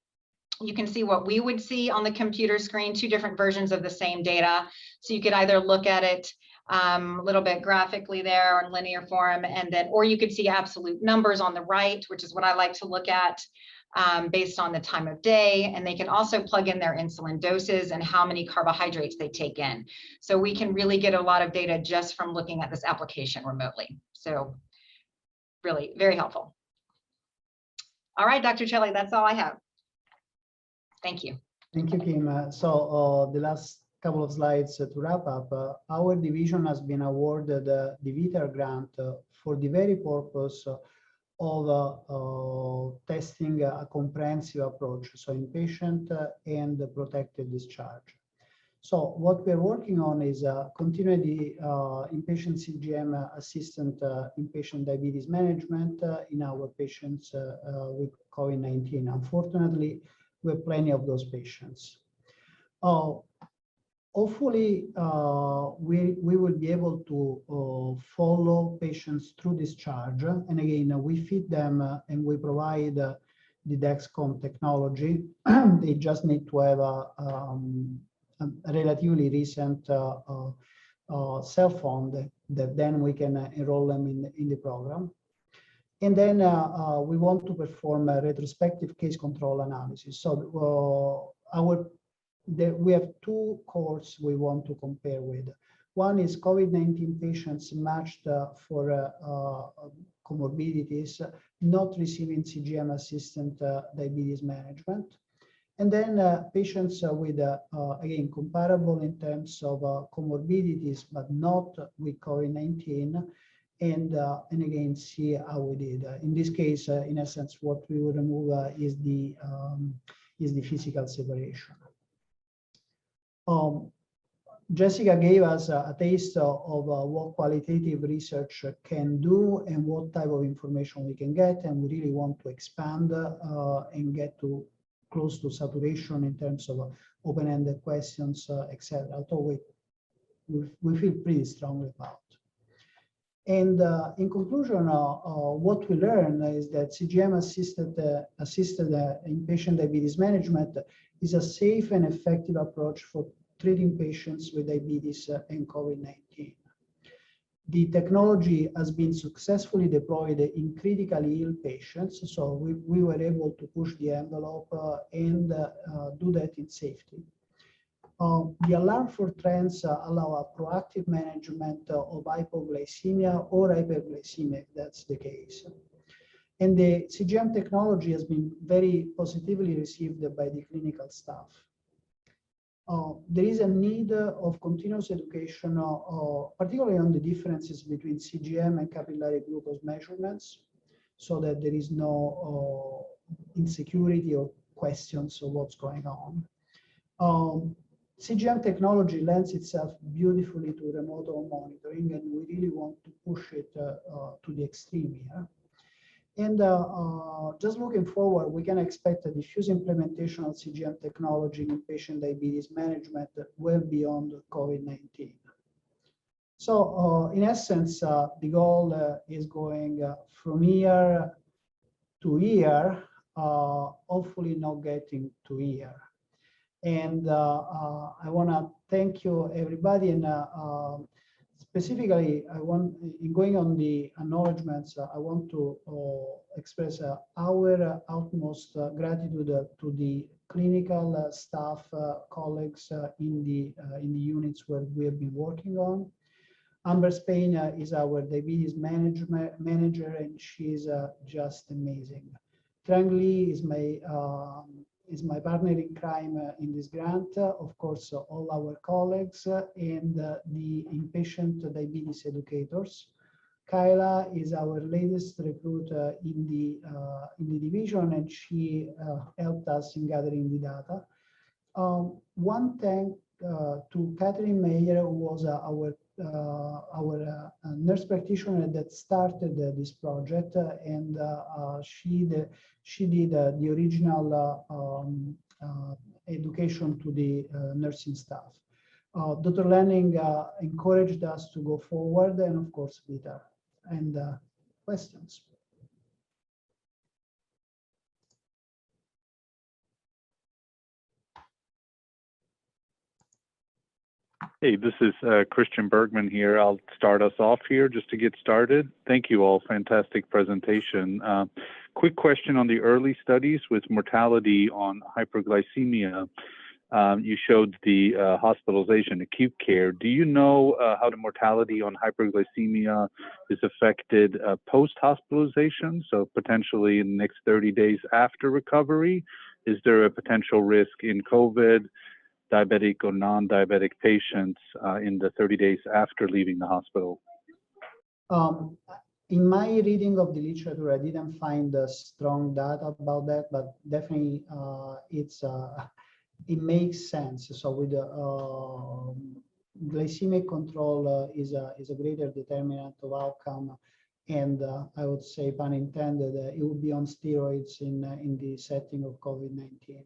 You can see what we would see on the computer screen, two different versions of the same data. So you could either look at it a little bit graphically there in linear form, and then, or you could see absolute numbers on the right, which is what I like to look at based on the time of day. And they can also plug in their insulin doses and how many carbohydrates they take in. So we can really get a lot of data just from looking at this application remotely. So really very helpful. All right, Dr. Celi, that's all I have. Thank you. Thank you, Kim. The last couple of slides to wrap up. Our division has been awarded the VITER grant for the very purpose of testing a comprehensive approach, so inpatient and protected discharge. So what we're working on is continuing the inpatient CGM assistant inpatient diabetes management in our patients with COVID-19. Unfortunately, we have plenty of those patients. Hopefully, we will be able to follow patients through discharge. And again, we feed them and we provide the Dexcom technology. They just need to have a relatively recent cell phone that then we can enroll them in the program. And then we want to perform a retrospective case control analysis. So we have two cohorts we want to compare with. One is COVID-19 patients matched for comorbidities, not receiving CGM assistant diabetes management. And then patients with, again, comparable in terms of comorbidities, but not with COVID-19. And again, see how we did. In this case, in essence, what we will remove is the physical separation. Jessica gave us a taste of what qualitative research can do and what type of information we can get, and we really want to expand and get to close to saturation in terms of open-ended questions, etc. Although we feel pretty strongly about. And in conclusion, what we learned is that CGM assisted inpatient diabetes management is a safe and effective approach for treating patients with diabetes and COVID-19. The technology has been successfully deployed in critically ill patients, so we were able to push the envelope and do that in safety. The alarm for trends allow a proactive management of hypoglycemia or hyperglycemia, if that's the case. And the CGM technology has been very positively received by the clinical staff. There is a need of continuous education, particularly on the differences between CGM and capillary glucose measurements, so that there is no insecurity or questions of what's going on. CGM technology lends itself beautifully to remote monitoring, and we really want to push it to the extreme here. And just looking forward, we can expect a diffuse implementation of CGM technology in patient diabetes management well beyond COVID-19. So in essence, the goal is going from year to year, hopefully not getting to year. And I want to thank you, everybody. And specifically, in going on the acknowledgements, I want to express our utmost gratitude to the clinical staff, colleagues in the units where we have been working on. Amber Spain is our diabetes manager, and she's just amazing. Trang Lee is my partner in crime in this grant. Of course, all our colleagues and the inpatient diabetes educators. Kyla is our latest recruit in the division, and she helped us in gathering the data. One thank to Catherine Mayer, who was our nurse practitioner that started this project, and she did the original education to the nursing staff. Dr. Lanning encouraged us to go forward, and of course, Peter. And questions? Hey, this is Christian Bergman here. I'll start us off here just to get started. Thank you all. Fantastic presentation. Quick question on the early studies with mortality on hyperglycemia. You showed the hospitalization, acute care. Do you know how the mortality on hyperglycemia is affected post-hospitalization? So potentially in the next 30 days after recovery? Is there a potential risk in COVID, diabetic or non-diabetic patients in the 30 days after leaving the hospital? In my reading of the literature, I didn't find strong data about that, but definitely it makes sense. So with glycemic control is a greater determinant of outcome, and I would say, pun intended, it would be on steroids in the setting of COVID-19.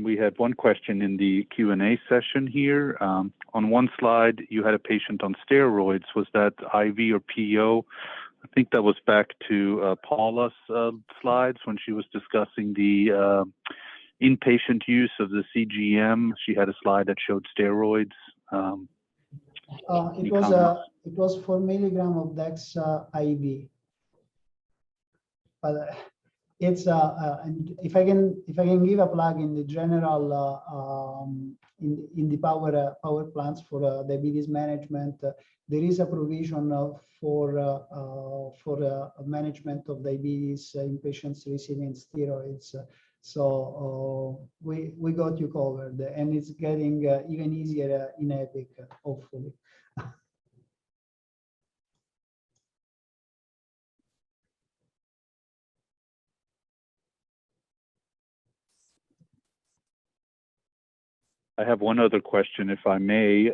We had one question in the Q&A session here. On one slide, you had a patient on steroids. Was that IV or PO? I think that was back to Paula's slides when she was discussing the inpatient use of the CGM. She had a slide that showed steroids. It was 4 milligram of Dex IV. But it's and if I can give a plug in the general in the power plants for diabetes management, there is a provision for management of diabetes in patients receiving steroids. So we got you covered, and it's getting even easier in EPIC, hopefully. I have one other question, if I may.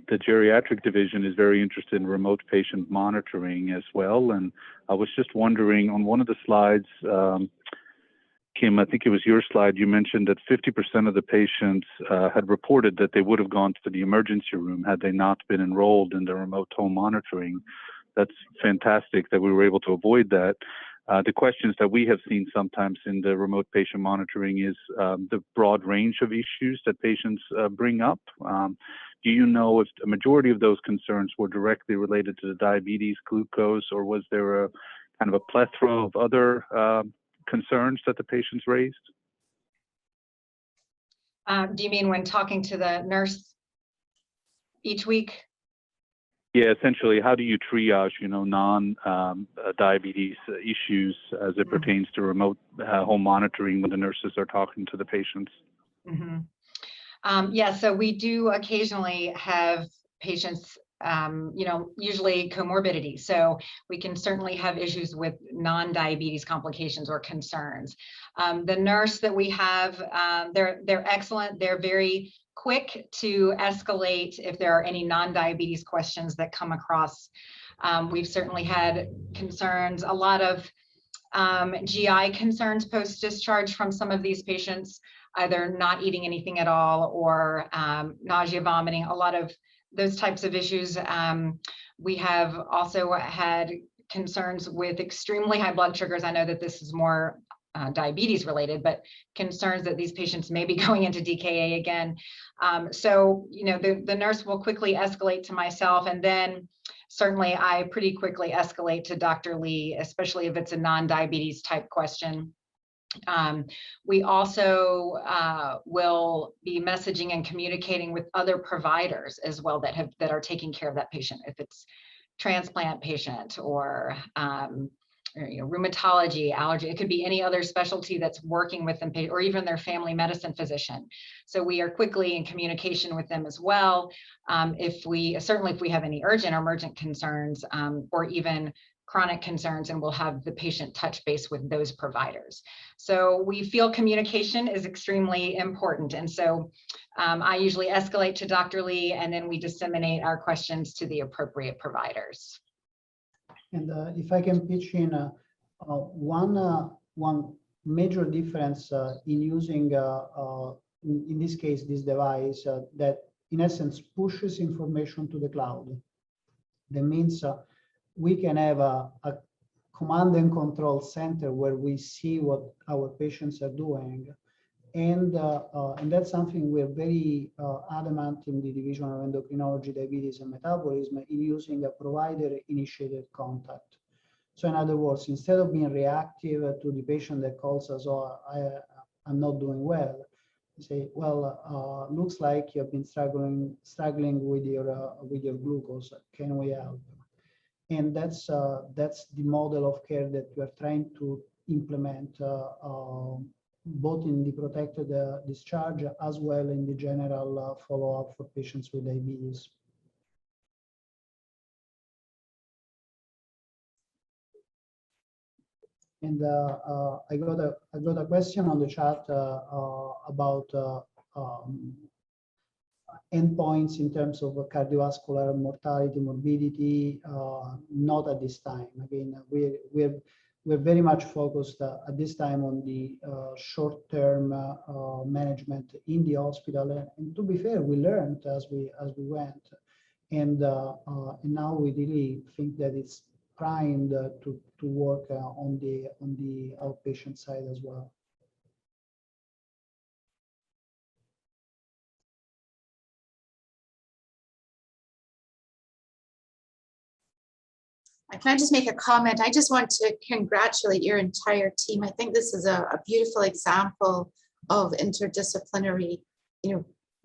The geriatric division is very interested in remote patient monitoring as well. And I was just wondering, on one of the slides, Kim, I think it was your slide, you mentioned that 50% of the patients had reported that they would have gone to the emergency room had they not been enrolled in the remote home monitoring. That's fantastic that we were able to avoid that. The questions that we have seen sometimes in the remote patient monitoring is the broad range of issues that patients bring up. Do you know if a majority of those concerns were directly related to the diabetes, glucose, or was there a kind of a plethora of other concerns that the patients raised? Do you mean when talking to the nurse each week? Yeah, essentially, how do you triage, non-diabetes issues as it pertains to remote home monitoring when the nurses are talking to the patients? Mm-hmm. Yeah, so we do occasionally have patients, usually comorbidity. So we can certainly have issues with non-diabetes complications or concerns. The nurse that we have, they're excellent. They're very quick to escalate if there are any non-diabetes questions that come across. We've certainly had concerns, a lot of GI concerns post-discharge from some of these patients, either not eating anything at all or nausea, vomiting, a lot of those types of issues. We have also had concerns with extremely high blood sugars. I know that this is more diabetes related, but concerns that these patients may be going into DKA again. So, the nurse will quickly escalate to myself, and then certainly I pretty quickly escalate to Dr. Lee, especially if it's a non-diabetes type question. We also will be messaging and communicating with other providers as well that are taking care of that patient, if it's transplant patient or rheumatology, allergy. It could be any other specialty that's working with them, or even their family medicine physician. So we are quickly in communication with them as well. If we have any urgent or emergent concerns, or even chronic concerns, and we'll have the patient touch base with those providers. So we feel communication is extremely important. And so I usually escalate to Dr. Lee, and then we disseminate our questions to the appropriate providers. And if I can pitch in one major difference in using, in this case, this device that in essence pushes information to the cloud. That means we can have a command and control center where we see what our patients are doing. And that's something we're very adamant in the Division of Endocrinology, Diabetes and Metabolism in using a provider-initiated contact. So in other words, instead of being reactive to the patient that calls us, oh, I'm not doing well, you say, well, looks like you've been struggling with your glucose. Can we help? And that's the model of care that we're trying to implement both in the protected discharge as well in the general follow-up for patients with diabetes. And I got a question on the chat about endpoints in terms of cardiovascular mortality, morbidity. Not at this time. Again, we're very much focused at this time on the short-term management in the hospital. And to be fair, we learned as we went, and now we really think that it's primed to work on the outpatient side as well. Can I just make a comment? I just want to congratulate your entire team. I think this is a beautiful example of interdisciplinary,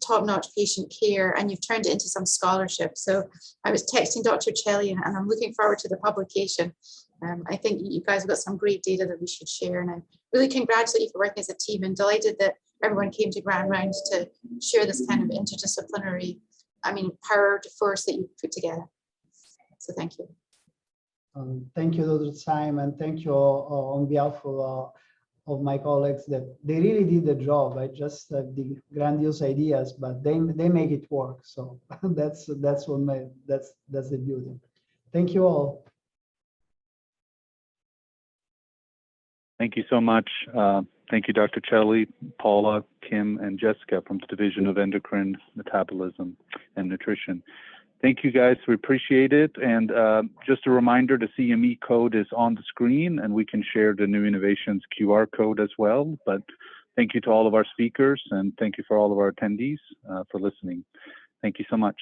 top-notch patient care, and you've turned it into some scholarship. So I was texting Dr. Celi, and I'm looking forward to the publication. I think you guys have got some great data that we should share, and I really congratulate you for working as a team, and delighted that everyone came to Grand Rounds to share this kind of interdisciplinary, power to force that you've put together. So thank you. Thank you, Dr. Simon. Thank you on behalf of my colleagues that they really did the job. I just have the grandiose ideas, but they make it work. So that's the beauty. Thank you all. Thank you so much. Thank you, Dr. Celi, Paula, Kim, and Jessica from the Division of Endocrine Metabolism and Nutrition. Thank you, guys. We appreciate it. And just a reminder, the CME code is on the screen, and we can share the New Innovations QR code as well. But thank you to all of our speakers, and thank you for all of our attendees for listening. Thank you so much.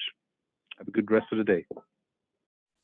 Have a good rest of the day.